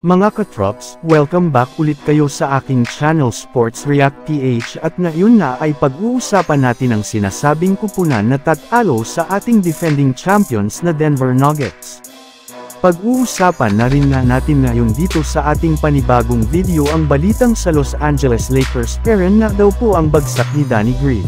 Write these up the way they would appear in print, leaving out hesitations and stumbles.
Mga katrops, welcome back ulit kayo sa aking channel Sports React PH at ngayon na ay pag-uusapan natin ang sinasabing kupunan na tatalo sa ating defending champions na Denver Nuggets. Pag-uusapan na rin nga natin ngayon dito sa ating panibagong video ang balitang sa Los Angeles Lakers peren na daw po ang bagsak ni Danny Green.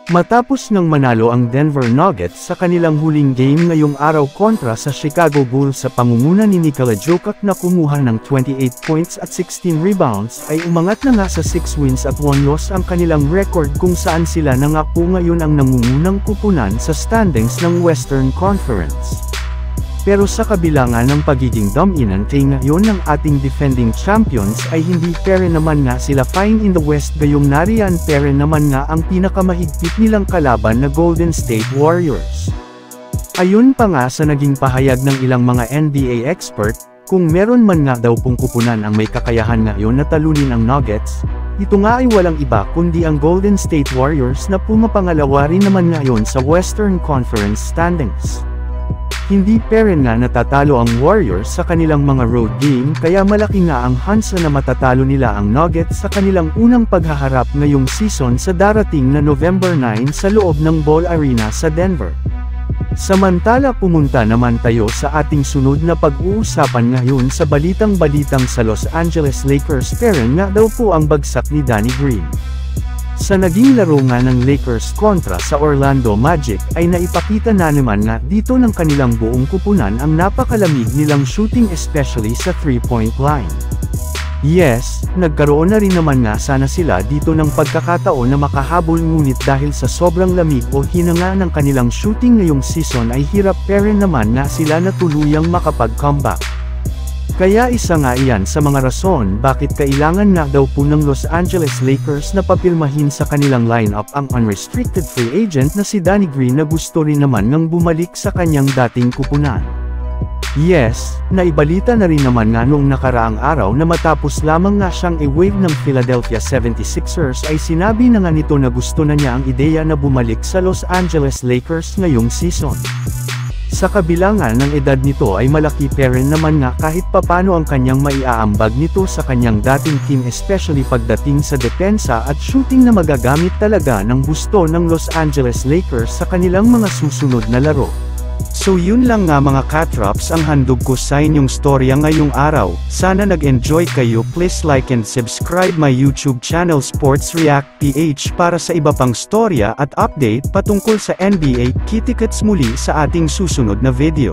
Matapos nang manalo ang Denver Nuggets sa kanilang huling game ngayong araw kontra sa Chicago Bulls sa pangunguna ni Nikola Jokic na kumuha ng 28 points at 16 rebounds ay umangat na nga sa 6 wins at 1 loss ang kanilang record kung saan sila na nga po ngayon ang nangungunang kupunan sa standings ng Western Conference. Pero sa kabila nga ng pagiging dominante ngayon ng ating defending champions ay hindi pere naman nga sila fine in the West gayong nariyan pere naman nga ang pinakamahigpit nilang kalaban na Golden State Warriors. Ayun pa nga sa naging pahayag ng ilang mga NBA expert, kung meron man nga daw pong kupunan ang may kakayahan ngayon na talunin ang Nuggets, ito nga ay walang iba kundi ang Golden State Warriors na pumapangalawa rin naman ngayon sa Western Conference standings. Hindi pere na natatalo ang Warriors sa kanilang mga road game kaya malaki nga ang hansa na matatalo nila ang Nuggets sa kanilang unang paghaharap ngayong season sa darating na November 9 sa loob ng Ball Arena sa Denver. Samantala pumunta naman tayo sa ating sunod na pag-uusapan ngayon sa balitang-balitang sa Los Angeles Lakers peren nga daw po ang bagsak ni Danny Green. Sa naging laro nga ng Lakers kontra sa Orlando Magic ay naipakita na naman nga dito ng kanilang buong kupunan ang napakalamig nilang shooting especially sa 3-point line. Yes, nagkaroon na rin naman nga sana sila dito ng pagkakataon na makahabol ngunit dahil sa sobrang lamig o hinanga ng kanilang shooting ngayong season ay hirap pere naman na sila na tuluyang makapag-comeback. Kaya isa nga iyan sa mga rason bakit kailangan na daw po ng Los Angeles Lakers na papirmahin sa kanilang lineup ang unrestricted free agent na si Danny Green na gusto rin naman ngang bumalik sa kanyang dating kupunan. Yes, naibalita na rin naman nga noong nakaraang araw na matapos lamang nga siyang i-waive ng Philadelphia 76ers ay sinabi na nga nito na gusto na niya ang ideya na bumalik sa Los Angeles Lakers ngayong season. Sa kabila nga ng edad nito ay malaki pere naman nga kahit papano ang kanyang maiaambag nito sa kanyang dating team especially pagdating sa depensa at shooting na magagamit talaga ng gusto ng Los Angeles Lakers sa kanilang mga susunod na laro. So yun lang nga mga katrops ang handog ko sa inyong storya ngayong araw. Sana nag-enjoy kayo. Please like and subscribe my YouTube channel Sports React PH para sa iba pang storya at update patungkol sa NBA. Kita-kits muli sa ating susunod na video.